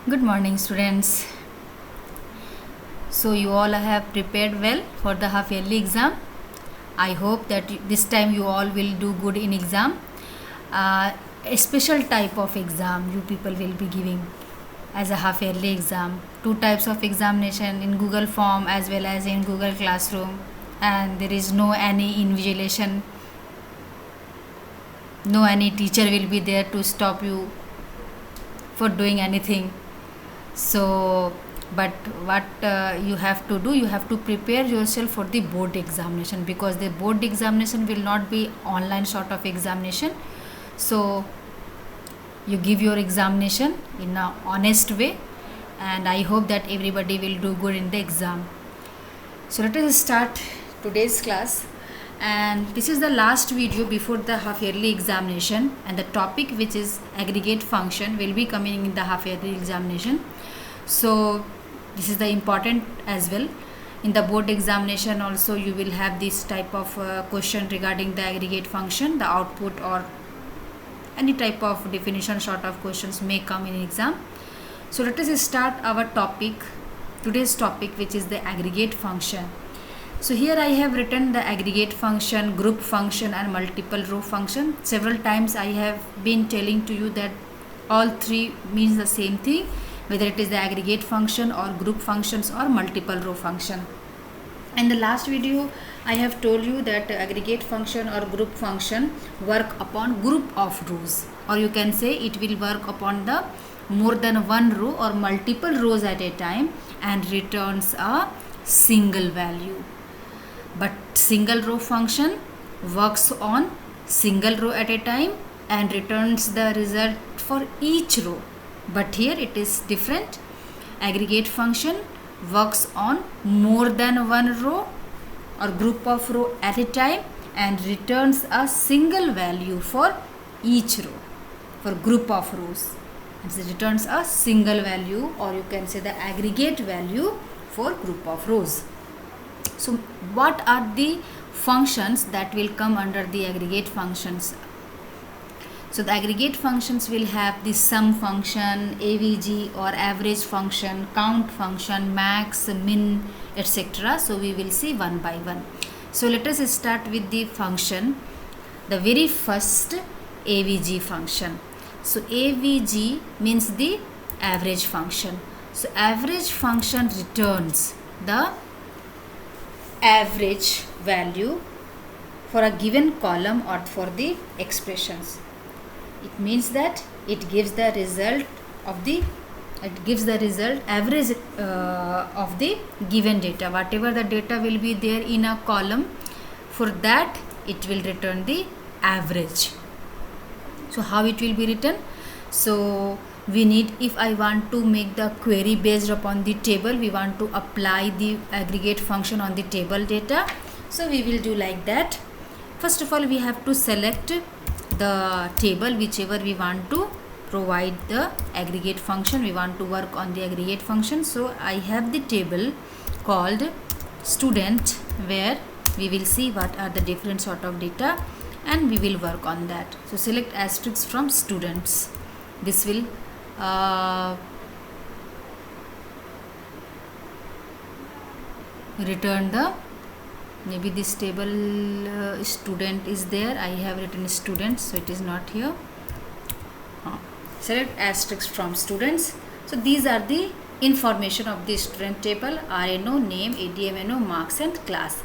Good morning, students. So you all have prepared well for the half yearly exam. I hope that this time you all will do good in exam. A special type of exam you people will be giving as a half yearly exam. Two types of examination in Google form as well as in Google Classroom, and there is no any invigilation. No any teacher will be there to stop you for doing anything. So but what you have to do, you have to prepare yourself for the board examination, because the board examination will not be online sort of examination. So you give your examination in a honest way, and I hope that everybody will do good in the exam. So let us start today's class, and this is the last video before the half yearly examination, and the topic, which is aggregate function, will be coming in the half yearly examination. So this is the important as well. In the board examination also you will have this type of question regarding the aggregate function, the output or any type of definition sort of questions may come in exam. So let us start our topic, today's topic, which is the aggregate function. So here I have written the aggregate function, group function and multiple row function. Several times I have been telling to you that all three means the same thing, whether it is the aggregate function or group functions or multiple row function. In the last video I have told you that aggregate function or group function work upon group of rows, or you can say it will work upon the more than one row or multiple rows at a time and returns a single value. But single row function works on single row at a time and returns the result for each row. But here it is different. Aggregate function works on more than one row or group of row at a time and returns a single value for each row, for group of rows. It returns a single value, or you can say the aggregate value for group of rows. So what are the functions that will come under the aggregate functions? So the aggregate functions will have the sum function, AVG or average function, count function, max, min, etc. So we will see one by one. So let us start with the function. The very first AVG function. So AVG means the average function. So average function returns the average value for a given column or for the expressions. It means that it gives the result of the average of the given data. Whatever the data will be there in a column, for that it will return the average. So how it will be written? So we need, if I want to make the query based upon the table, we want to apply the aggregate function on the table data. So we will do like that. First of all, we have to select the table whichever we want to provide the aggregate function. We want to work on the aggregate function. So I have the table called student, where we will see what are the different sort of data and we will work on that. So select asterisks from students. This will return the, maybe this table student is there, I have written student, so it is not here. Select asterisk from students. So these are the information of the student table: RNO, name, ADMNO, marks and class.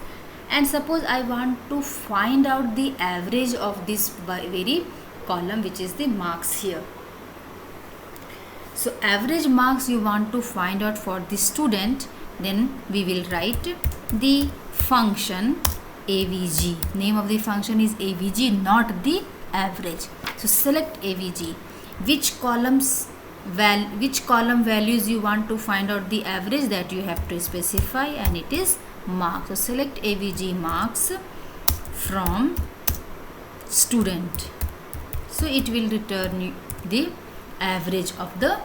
And suppose I want to find out the average of this very column, which is the marks here. So average marks you want to find out for the student, then we will write the function AVG. Name of the function is AVG, not the average. So select AVG. Which column values you want to find out the average, that you have to specify, and it is marks. So select AVG marks from student. So it will return the average of the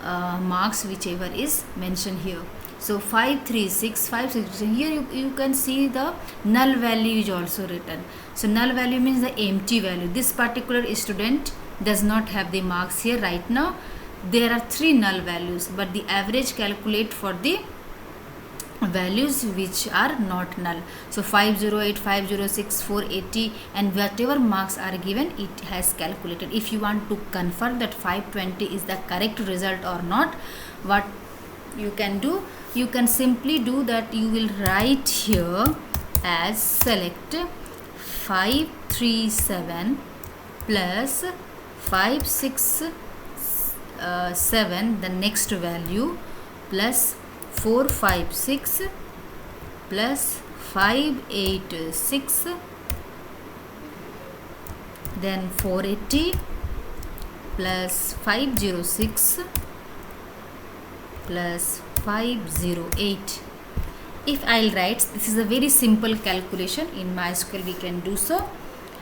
marks whichever is mentioned here. So 536, 566. Here you can see the null value is also written. So null value means the empty value. This particular student does not have the marks here right now. there are 3 null values, but the average calculate for the values which are not null. So 508, 506, 480 and whatever marks are given, it has calculated. If you want to confirm that 520 is the correct result or not, what you can do, you can simply do that. You will write here as select 537 plus 567 the next value plus 456 plus 586 then 480 plus 506 plus 508. If I'll write, this is a very simple calculation. In MySQL we can do so.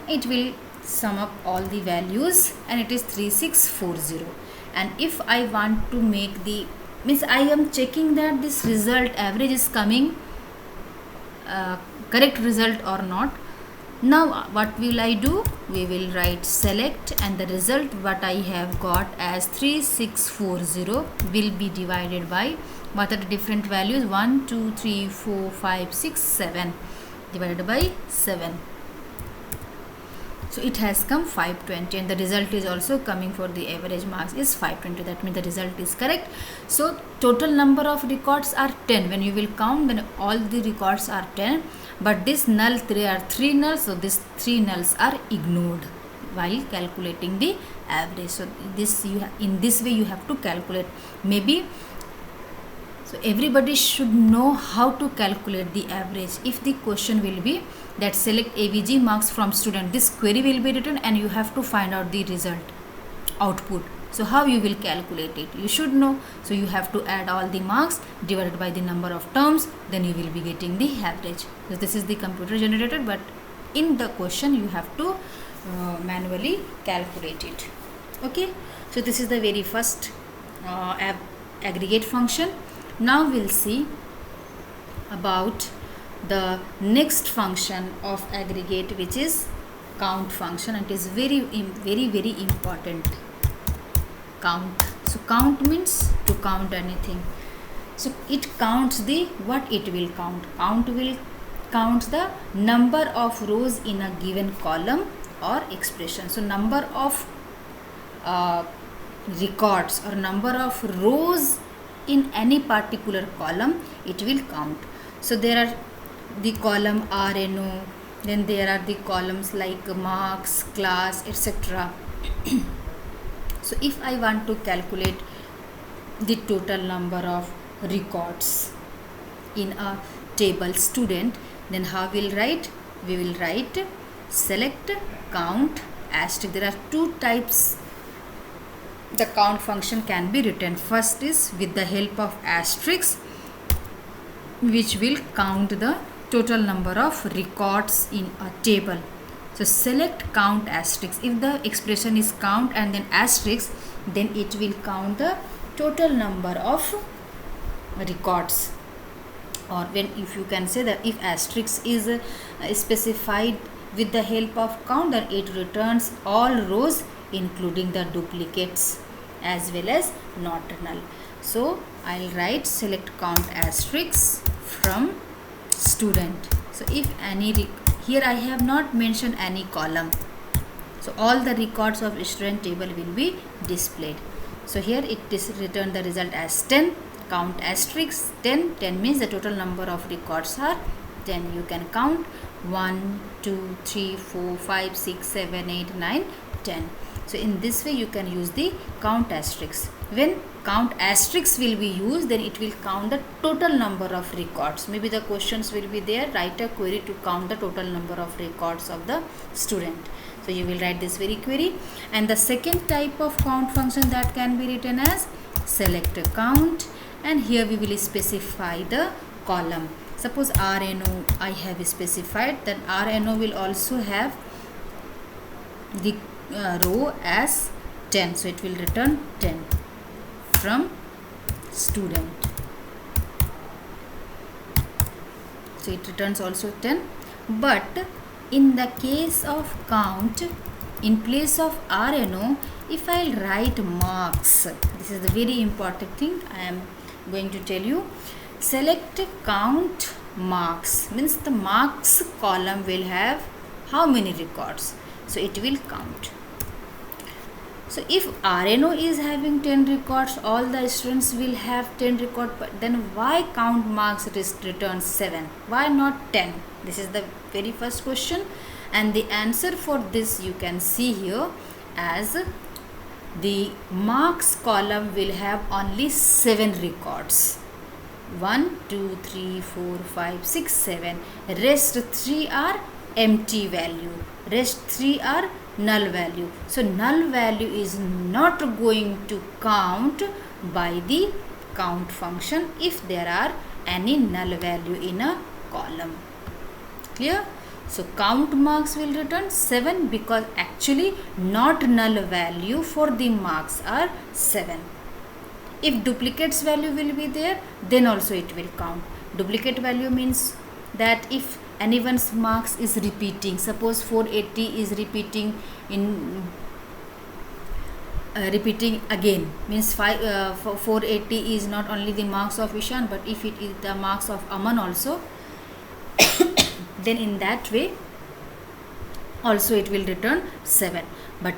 It will sum up all the values and it is 3640. And if I want to make the, means I am checking that this result average is coming correct result or not. Now what will I do? We will write select and the result what I have got as 3640 will be divided by what are the different values, 1, 2, 3, 4, 5, 6, 7 divided by 7. So it has come 520 and the result is also coming for the average marks is 520. That means the result is correct. So total number of records are 10. When you will count, then all the records are 10. But this null, there are 3 nulls. So these 3 nulls are ignored while calculating the average. So this in this way you have to calculate. Maybe so everybody should know how to calculate the average. If the question will be that select AVG marks from student, this query will be written and you have to find out the result output. So how you will calculate it, you should know. So you have to add all the marks divided by the number of terms, then you will be getting the average. So this is the computer generated, but in the question you have to manually calculate it. Okay, so this is the very first aggregate function. Now we'll see about the next function of aggregate, which is count function. It is very important. Count. So count means to count anything. So it counts the, what it will count? Count will count the number of rows in a given column or expression. So number of records or number of rows in any particular column, it will count. So there are the column RNO, then there are the columns like marks, class, etc. So if I want to calculate the total number of records in a table student, then how we'll write? We will write select count asterisk. There are 2 types the count function can be written. First is with the help of asterisk, which will count the total number of records in a table. So select count asterisk. If the expression is count and then asterisk, then it will count the total number of records. Or when, if you can say that if asterisk is specified with the help of count, then it returns all rows including the duplicates as well as not null. So I'll write select count asterisk from student. So if any here I have not mentioned any column, so all the records of student table will be displayed. So here it is returned the result as 10. Count asterisk 10. 10 means the total number of records are 10. You can count 1, 2, 3, 4, 5, 6, 7, 8, 9, 10. So in this way you can use the count asterisk. When count asterisk will be used, then it will count the total number of records. Maybe the questions will be there, write a query to count the total number of records of the student. So you will write this very query. And the second type of count function that can be written as select count, and here we will specify the column. Suppose RNO I have specified, then RNO will also have the row as 10. So it will return 10 from student. So it returns also 10. But in the case of count, in place of RNO, if I'll write marks, this is the very important thing I am going to tell you. Select count marks, means the marks column will have how many records, so it will count. So if RNO is having 10 records, all the students will have 10 records, but then why count marks returns 7? Why not 10? This is the very first question, and the answer for this you can see here, as the marks column will have only 7 records. 1, 2, 3, 4, 5, 6, 7. Rest 3 are empty value. Rest 3 are null value. So null value is not going to count by the count function if there are any null value in a column. Clear? So count marks will return 7 because actually not null value for the marks are 7. If duplicates value will be there, then also it will count. Duplicate value means that if anyone's marks is repeating, suppose 480 is repeating in repeating again, means 480 is not only the marks of Ishan, but if it is the marks of Aman also, then in that way also it will return 7. But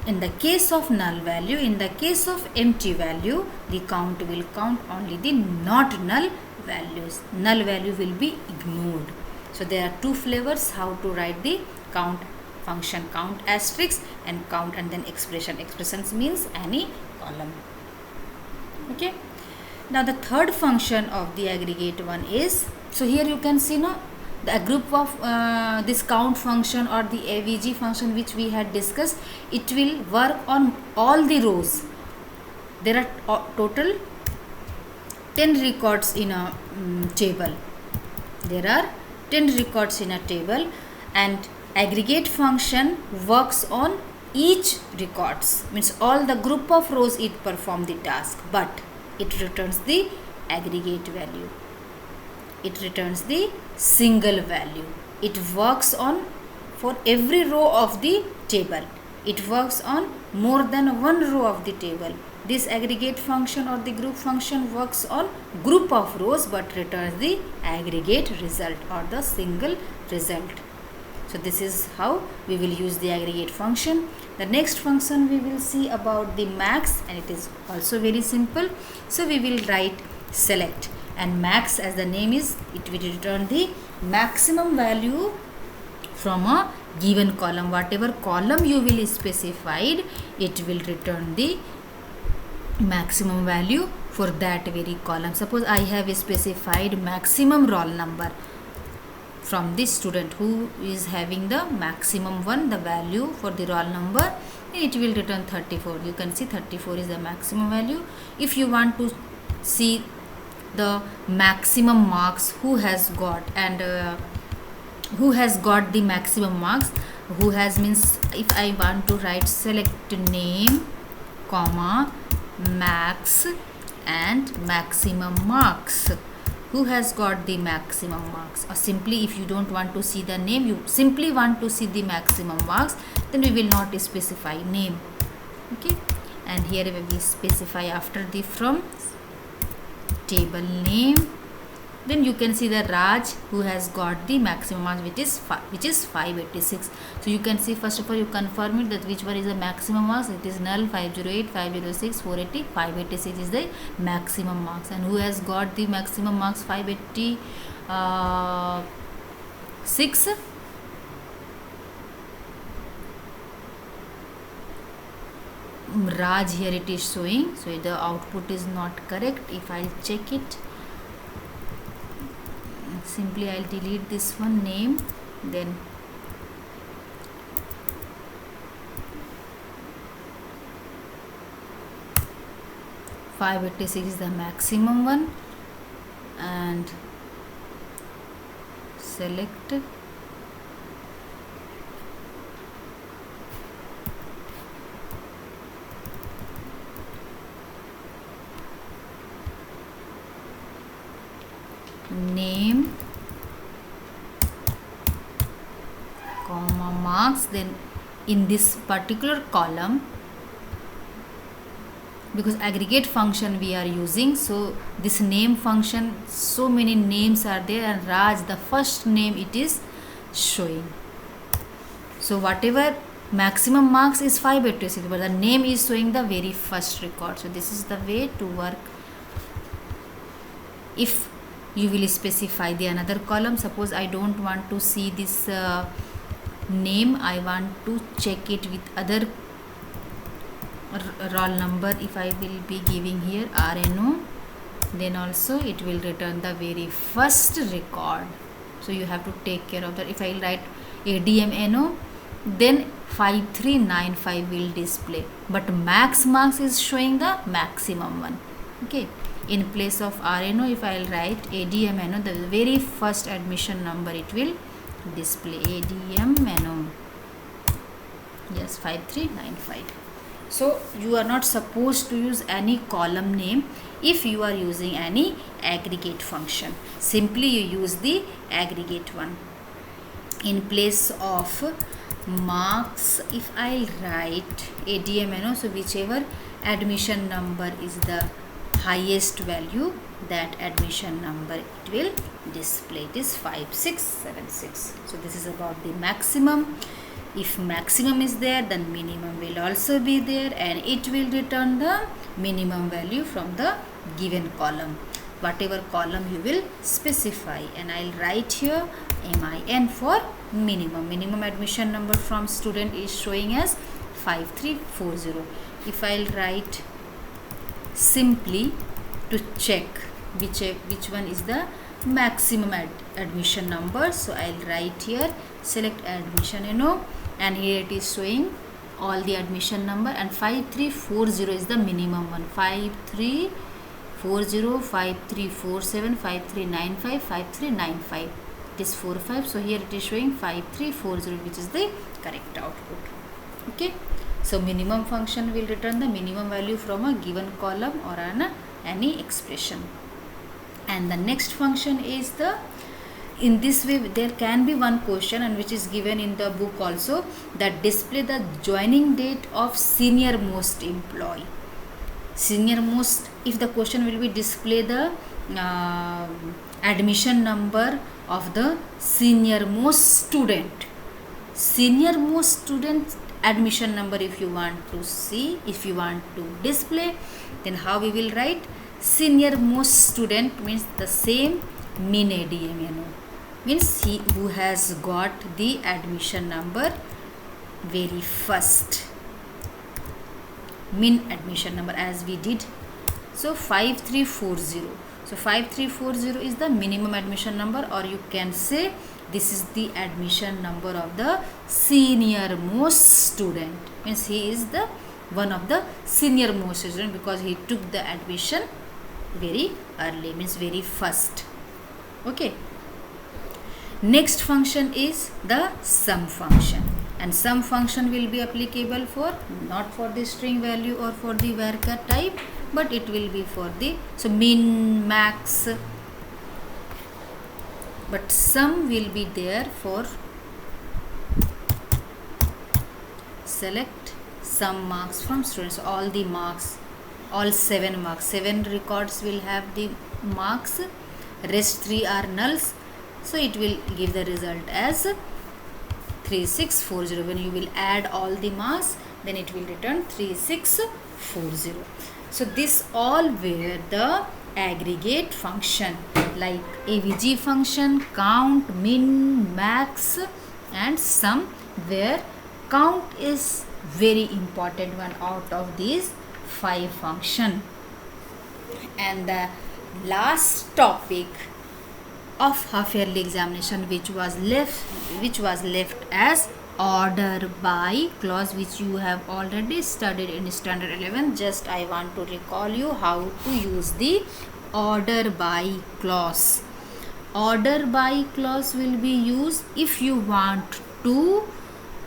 in the case of null value, in the case of empty value, the count will count only the not null values. Null value will be ignored. So there are two flavors how to write the count function: count asterisk and count and then expression. Expressions means any column. Okay. Now the third function of the aggregate one is, so here you can see now the group of this count function or the AVG function which we had discussed, it will work on all the rows. There are total 10 records in a table. There are 10 records in a table, and aggregate function works on each records, means all the group of rows it perform the task, but it returns the aggregate value. It returns the single value. It works on for every row of the table. It works on more than one row of the table. This aggregate function or the group function works on group of rows but returns the aggregate result or the single result. So this is how we will use the aggregate function. The next function we will see about the max, and it is also very simple. So we will write select, and max, as the name is, it will return the maximum value from a given column. Whatever column you will specified, it will return the maximum value for that very column. Suppose I have specified maximum roll number from this student who is having the maximum one, the value for the roll number, it will return 34. You can see 34 is the maximum value. If you want to see the maximum marks who has got, and who has got the maximum marks, who has means, if I want to write select name comma max and maximum marks, who has got the maximum marks, or simply if you don't want to see the name, you simply want to see the maximum marks, then we will not specify name. Okay, and here we specify after the from table name. Then you can see the Raj who has got the maximum marks, which is 586. So you can see, first of all you confirm it that which one is the maximum marks. It is null 508, 506, 480, 586 is the maximum marks. And who has got the maximum marks 586? Raj, here it is showing, so the output is not correct. If I'll check it, simply I'll delete this one name, then (586) is the maximum one, and select name comma marks, then in this particular column, because aggregate function we are using, so this name function, so many names are there, and Raj, the first name it is showing. So whatever maximum marks is 586, but the name is showing the very first record. So this is the way to work. If you will specify the another column, suppose I don't want to see this name, I want to check it with other roll number. If I will be giving here RNO, then also it will return the very first record. So you have to take care of that. If I will write ADMNO, then 5395 will display, but max marks is showing the maximum one. Okay, in place of RNO, if I will write ADMNO, the very first admission number it will display ADMNO. Yes, 5395. So you are not supposed to use any column name if you are using any aggregate function. Simply you use the aggregate one. In place of marks, if I write ADMNO, so whichever admission number is the highest value, that admission number it will display. It is 5676. So this is about the maximum. If maximum is there, then minimum will also be there, and it will return the minimum value from the given column, whatever column you will specify. And I'll write here MIN for minimum. Minimum admission number from student is showing as 5340. If I'll write simply to check which one is the maximum admission number, so I'll write here select admission NO, and here it is showing all the admission number, and 5340 is the minimum one. 5340, 5347, 5395, 5395. It is 45. So here it is showing 5340, which is the correct output. Okay. So minimum function will return the minimum value from a given column or any expression. And the next function is the, in this way there can be one question, and which is given in the book also, that display the joining date of senior most employee. Senior most, if the question will be display the admission number of the senior most student. Senior most student admission number if you want to see, if you want to display, then how we will write? Senior most student means the same min ADM, means he who has got the admission number very first, min admission number, as we did. So 5340. So 5340 is the minimum admission number, or you can say this is the admission number of the senior most student, means he is the one of the senior most student because he took the admission very early, means very first. Okay. Next function is the sum function, and sum function will be applicable for not for the string value or for the varchar type, but it will be for the, so min, max, but sum will be there for select some marks from students. All the marks, all 7 marks, 7 records will have the marks, rest 3 are nulls, so it will give the result as 3640. When you will add all the marks, then it will return 3640. So this all were the aggregate function, like AVG function, count, min, max and sum, where count is very important one out of these 5 function. And the last topic of half yearly examination which was left as order by clause, which you have already studied in standard 11. Just I want to recall you how to use the order by clause. Order by clause will be used if you want to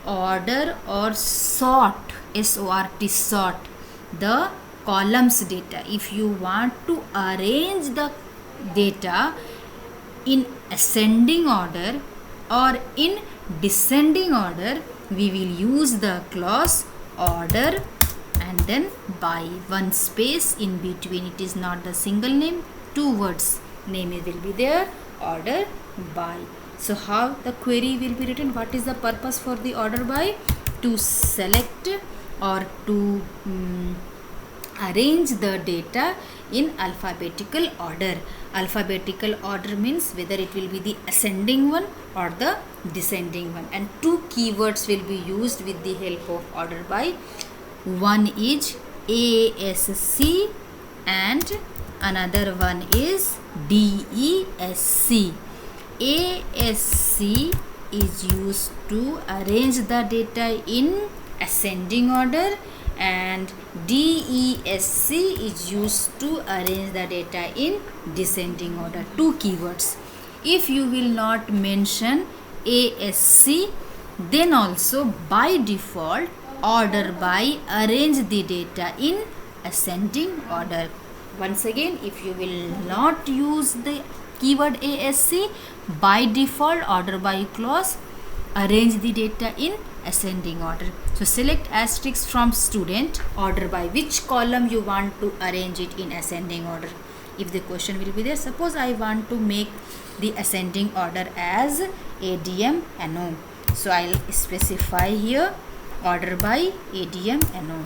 order or sort, SORT, sort the columns data. If you want to arrange the data in ascending order or in descending order, we will use the clause order and then by, one space in between. It is not the single name, two words name will be there, order by. So how the query will be written? What is the purpose for the order by? To select or to arrange the data in alphabetical order. Alphabetical order means whether it will be the ascending one or the descending one, and two keywords will be used with the help of order by. One is ASC and another one is DESC. ASC is used to arrange the data in ascending order and DESC is used to arrange the data in descending order. Two keywords. If you will not mention ASC, then also by default order by arrange the data in ascending order. Once again, if you will not use the keyword ASC, by default order by clause arrange the data in ascending order. So select asterisk from student, order by, which column you want to arrange it in ascending order. If the question will be there, suppose I want to make the ascending order as ADM NO. So I'll specify here order by ADM NO.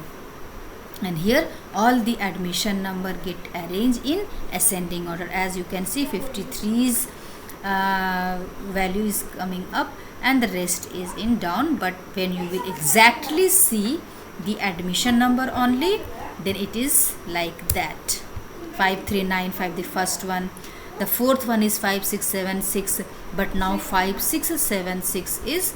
And here all the admission number get arranged in ascending order. As you can see, 53's value is coming up and the rest is in down, but when you will exactly see the admission number only, then it is like that. 5395 the first one, the fourth one is 5676, but now 5676 is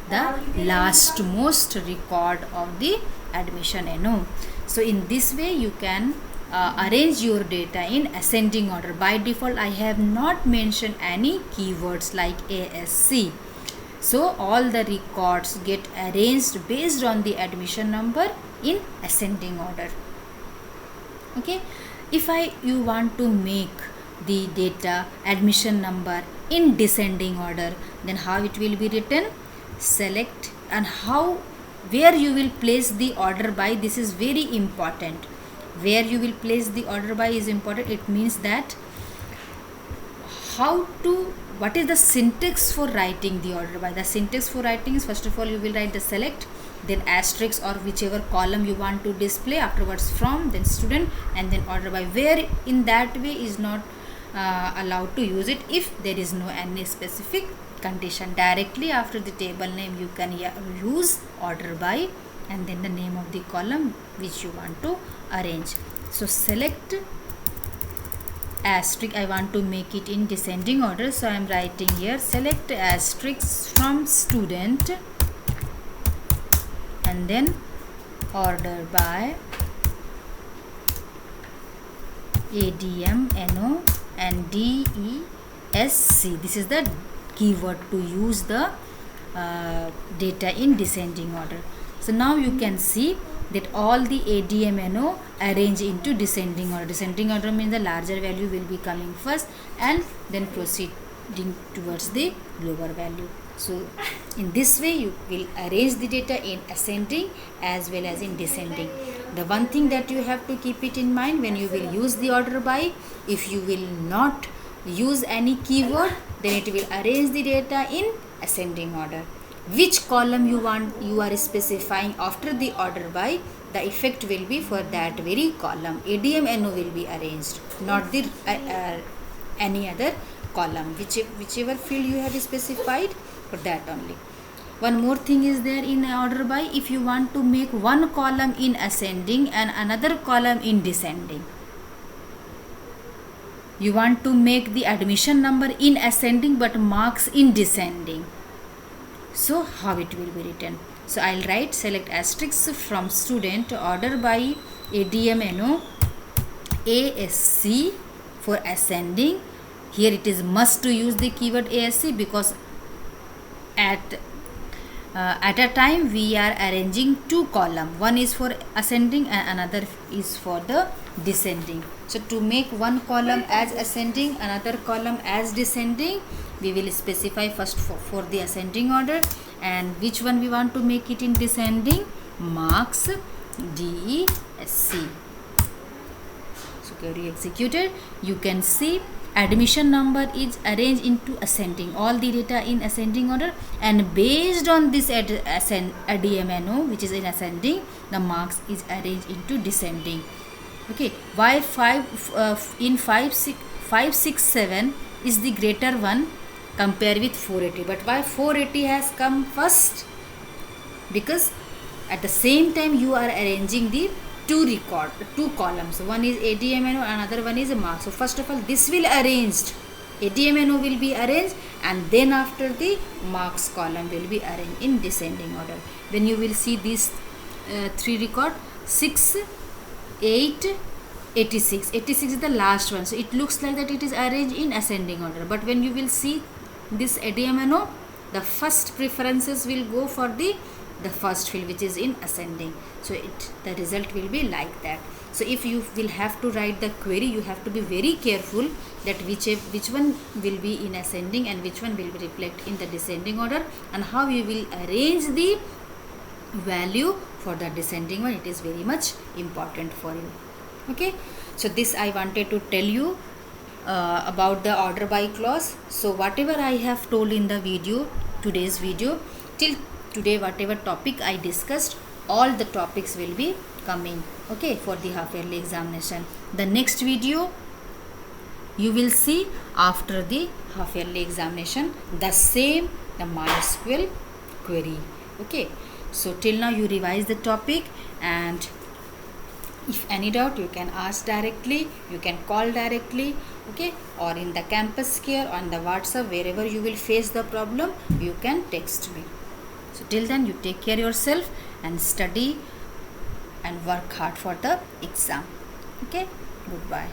the last most record of the admission NO. So in this way you can arrange your data in ascending order. By default I have not mentioned any keywords like ASC. So all the records get arranged based on the admission number in ascending order. Okay. If you want to make the data admission number in descending order, then how it will be written? Select and where you will place the order by. This is very important. Where you will place the order by is important. It means that what is the syntax for writing the order by. The syntax for writing is, first of all you will write the select, then asterisk or whichever column you want to display, afterwards from, then student, and then order by. Where in that way is not allowed to use it if there is no any specific condition. Directly after the table name you can use order by and then the name of the column which you want to arrange. So select asterisk, I want to make it in descending order, so I am writing here select asterisk from student and then order by ADM NO and DESC. This is the keyword to use the data in descending order. So now you can see that all the ADM NO arrange into descending order. Descending order means the larger value will be coming first and then proceeding towards the lower value. So in this way you will arrange the data in ascending as well as in descending. The one thing that you have to keep it in mind when you will use the order by, if you will not use any keyword, then it will arrange the data in ascending order. Which column you are specifying after the order by, the effect will be for that very column. ADM NO will be arranged, not the any other column. Whichever field you have specified, for that only. One more thing is there in order by. If you want to make one column in ascending and another column in descending, you want to make the admission number in ascending but marks in descending. So how it will be written? So I'll write select asterisk from student order by ADM NO ASC for ascending. Here it is must to use the keyword ASC because at at a time we are arranging two columns. One is for ascending and another is for the descending. So to make one column as ascending, another column as descending, we will specify first for the ascending order, and which one we want to make it in descending, marks DESC. So query executed. You can see admission number is arranged into ascending, all the data in ascending order, and based on this DMNO which is in ascending, the marks is arranged into descending. Okay, why 567 is the greater one compared with 480, but why 480 has come first? Because at the same time you are arranging the two columns. One is ADMNO, another one is a mark. So first of all, this will arranged, ADMNO will be arranged, and then after the marks column will be arranged in descending order. When you will see these three record, 6, 8, 86. 86 is the last one, so it looks like that it is arranged in ascending order. But when you will see this ADMNO, the first preferences will go for the first field which is in ascending. So the result will be like that. So if you will have to write the query, you have to be very careful that which one will be in ascending and which one will be reflect in the descending order, and how you will arrange the value for the descending one. It is very much important for you. Okay, so this I wanted to tell you about the order by clause. So whatever I have told in the video, today's video, till today whatever topic I discussed, all the topics will be coming, okay, for the half yearly examination. The next video you will see after the half yearly examination, the same, the MySQL query. Okay, so till now you revise the topic, and if any doubt you can ask directly, you can call directly, okay, or in the campus care, on the WhatsApp, wherever you will face the problem, you can text me. So till then, you take care yourself and study and work hard for the exam. Okay, goodbye.